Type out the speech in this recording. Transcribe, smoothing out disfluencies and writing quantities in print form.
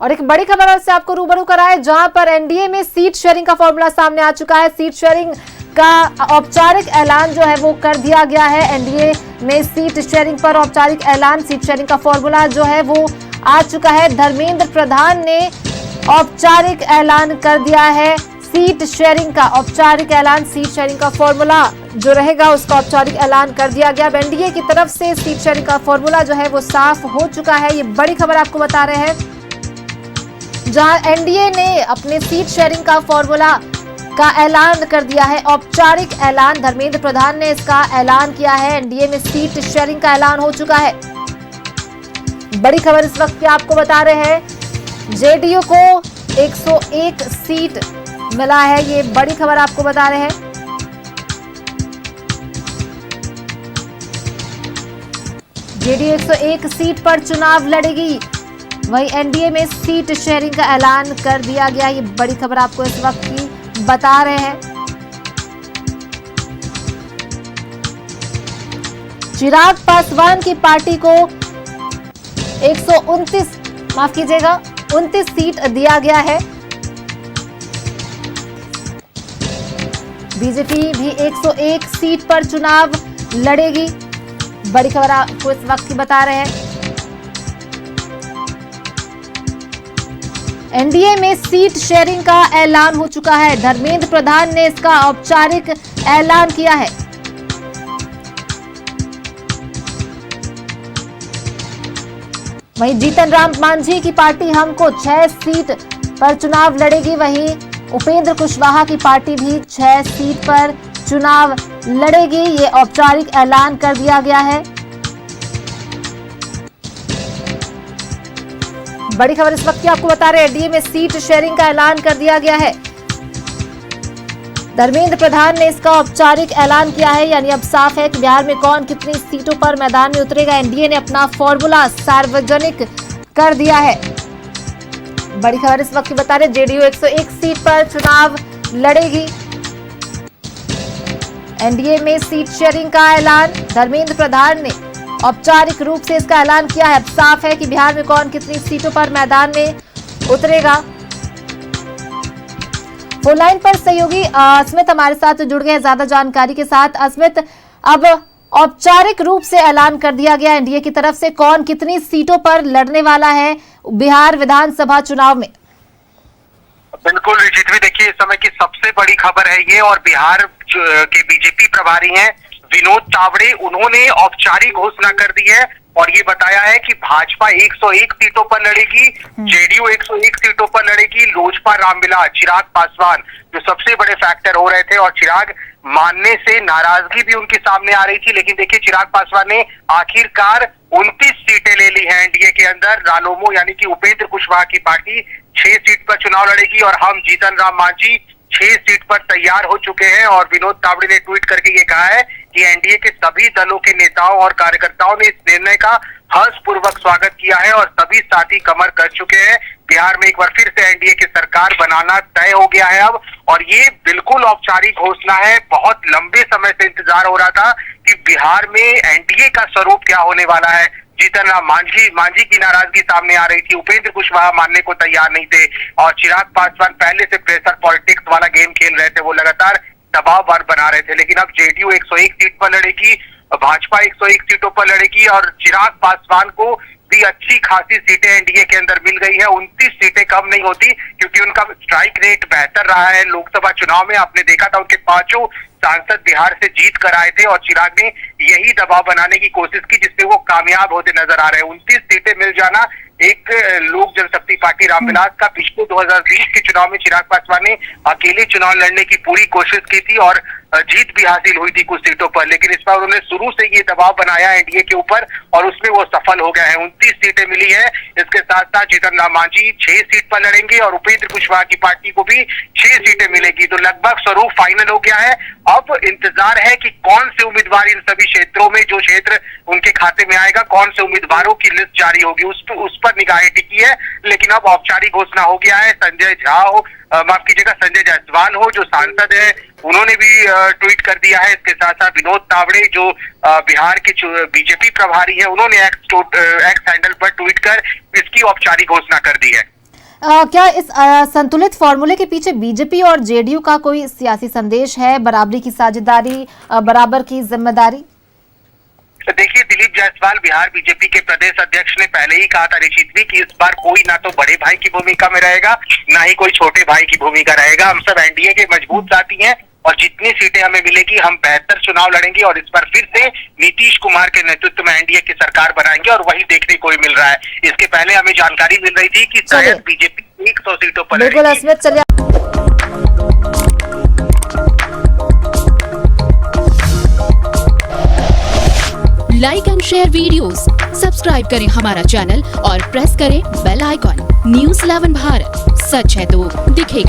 और एक बड़ी खबर से आपको रूबरू कराए, जहां पर एनडीए में सीट शेयरिंग का फॉर्मूला सामने आ चुका है। सीट शेयरिंग का औपचारिक ऐलान जो है वो कर दिया गया है। एनडीए में सीट शेयरिंग पर औपचारिक ऐलान, सीट शेयरिंग का फॉर्मूला जो है वो आ चुका है। धर्मेंद्र प्रधान ने औपचारिक ऐलान कर दिया है सीट शेयरिंग का। औपचारिक ऐलान, सीट शेयरिंग का फॉर्मूला जो रहेगा उसका औपचारिक ऐलान कर दिया गया। एनडीए की तरफ से सीट शेयरिंग का फॉर्मूला जो है वो साफ हो चुका है। ये बड़ी खबर आपको बता रहे हैं, जहां एनडीए ने अपने सीट शेयरिंग का फॉर्मूला का ऐलान कर दिया है। औपचारिक ऐलान, धर्मेंद्र प्रधान ने इसका ऐलान किया है। एनडीए में सीट शेयरिंग का ऐलान हो चुका है। बड़ी खबर इस वक्त की आपको बता रहे हैं, जेडीयू को 101 सीट मिला है। ये बड़ी खबर आपको बता रहे हैं। जेडीयू 101 सीट पर चुनाव लड़ेगी। वहीं एनडीए में सीट शेयरिंग का ऐलान कर दिया गया। ये बड़ी खबर आपको इस वक्त की बता रहे हैं। चिराग पासवान की पार्टी को 29 सीट दिया गया है। बीजेपी भी 101 सीट पर चुनाव लड़ेगी। बड़ी खबर आपको इस वक्त की बता रहे हैं। एनडीए में सीट शेयरिंग का ऐलान हो चुका है। धर्मेंद्र प्रधान ने इसका औपचारिक ऐलान किया है। वहीं जीतन राम मांझी की पार्टी हमको 6 सीट पर चुनाव लड़ेगी। वहीं उपेंद्र कुशवाहा की पार्टी भी 6 सीट पर चुनाव लड़ेगी। ये औपचारिक ऐलान कर दिया गया है। बड़ी खबर इस वक्त की आपको बता रहे हैं, एनडीए में सीट शेयरिंग का ऐलान कर दिया गया है। धर्मेंद्र प्रधान ने इसका औपचारिक ऐलान किया है। यानी अब साफ है कि बिहार में कौन कितनी सीटों पर मैदान में उतरेगा। एनडीए ने अपना फॉर्मूला सार्वजनिक कर दिया है। बड़ी खबर इस वक्त की बता रहे हैं, जेडीयू 101 सीट पर चुनाव लड़ेगी। एनडीए में सीट शेयरिंग का ऐलान धर्मेंद्र प्रधान ने औपचारिक रूप से इसका ऐलान किया है। अब साफ है कि बिहार में कौन कितनी सीटों पर मैदान में उतरेगा। फोन लाइन पर सहयोगी अस्मित हमारे साथ जुड़ गए ज्यादा जानकारी के साथ। अस्मित, अब औपचारिक रूप से ऐलान कर दिया गया एनडीए की तरफ से, कौन कितनी सीटों पर लड़ने वाला है बिहार विधानसभा चुनाव में। बिल्कुल रिजित, भी देखिए इस समय की सबसे बड़ी खबर है ये, और बिहार के बीजेपी प्रभारी हैं विनोद तावड़े, उन्होंने औपचारिक घोषणा कर दी है और ये बताया है कि भाजपा 101 सीटों पर लड़ेगी, जेडीयू 101 सीटों पर लड़ेगी। लोजपा रामविलास, चिराग पासवान जो सबसे बड़े फैक्टर हो रहे थे और चिराग मानने से नाराजगी भी उनके सामने आ रही थी, लेकिन देखिए चिराग पासवान ने आखिरकार 29 सीटें ले ली हैं एनडीए के अंदर। रालोमो यानी कि उपेंद्र कुशवाहा की पार्टी 6 सीट पर चुनाव लड़ेगी और हम जीतन राम मांझी 6 सीट पर तैयार हो चुके हैं। और विनोद तावड़े ने ट्वीट करके ये कहा है कि एनडीए के सभी दलों के नेताओं और कार्यकर्ताओं ने इस निर्णय का हर्षपूर्वक स्वागत किया है और सभी साथी कमर कर चुके हैं। बिहार में एक बार फिर से एनडीए की सरकार बनाना तय हो गया है अब, और ये बिल्कुल औपचारिक घोषणा है। बहुत लंबे समय से इंतजार हो रहा था कि बिहार में एनडीए का स्वरूप क्या होने वाला है। जीतन राम मांझी की नाराजगी सामने आ रही थी, उपेंद्र कुशवाहा मानने को तैयार नहीं थे और चिराग पासवान पहले से प्रेशर पॉलिटिक्स वाला गेम खेल रहे थे, वो लगातार दबाव बना रहे थे। लेकिन अब जेडीयू 101 सीट पर लड़ेगी, भाजपा 101 सीटों पर लड़ेगी और चिराग पासवान को भी अच्छी खासी सीटें एनडीए के अंदर मिल गई है। 29 सीटें कम नहीं होती, क्योंकि उनका स्ट्राइक रेट बेहतर रहा है। लोकसभा चुनाव में आपने देखा था उनके 5 सांसद बिहार से जीत कर आए थे और चिराग ने यही दबाव बनाने की कोशिश की, जिससे वो कामयाब होते नजर आ रहे हैं। 29 सीटें मिल जाना एक लोक जनशक्ति पार्टी रामविलास का पिछले 2020 के चुनाव में चिराग पासवान ने अकेले चुनाव लड़ने की पूरी कोशिश की थी और जीत भी हासिल हुई थी कुछ सीटों पर, लेकिन इस बार उन्होंने शुरू से ये दबाव बनाया एनडीए के ऊपर और उसमें वो सफल हो गए हैं। 29 सीटें मिली है। इसके साथ साथ जीतन राम मांझी 6 सीट पर लड़ेंगे और उपेंद्र कुशवाहा की पार्टी को भी 6 सीटें मिलेगी। तो लगभग स्वरूप फाइनल हो गया है। अब इंतजार है कि कौन से उम्मीदवार इन सभी क्षेत्रों में, जो क्षेत्र उनके खाते में आएगा, कौन से उम्मीदवारों की लिस्ट जारी होगी, उस पर निगाहें टिकी है। लेकिन अब औपचारिक घोषणा हो गया है। संजय झा हो, माफ कीजिएगा, संजय जायसवाल हो जो सांसद है, उन्होंने भी ट्वीट कर दिया है। इसके साथ साथ विनोद तावड़े जो बिहार के बीजेपी प्रभारी है, उन्होंने एक्स हैंडल पर ट्वीट कर इसकी औपचारिक घोषणा कर दी है। क्या इस संतुलित फॉर्मूले के पीछे बीजेपी और जेडीयू का कोई सियासी संदेश है? बराबरी की साझेदारी, बराबर की जिम्मेदारी? देखिए, दिलीप जायसवाल बिहार बीजेपी के प्रदेश अध्यक्ष ने पहले ही कहा था रिचितवी कि इस बार कोई ना तो बड़े भाई की भूमिका में रहेगा, ना ही कोई छोटे भाई की भूमिका रहेगा। हम सब एनडीए के मजबूत साथी हैं और जितनी सीटें हमें मिलेगी हम बेहतर चुनाव लड़ेंगे और इस बार फिर से नीतीश कुमार के नेतृत्व में एनडीए की सरकार बनाएंगे और वही देखने को ही मिल रहा है। इसके पहले हमें जानकारी मिल रही थी कि शायद बीजेपी 100 सीटों पर बिल्कुल अस्मित, चलिए like and share videos, subscribe करें हमारा चैनल और प्रेस करें बेल आइकॉन। न्यूज़ 11 भारत, सच है तो दिखेगा।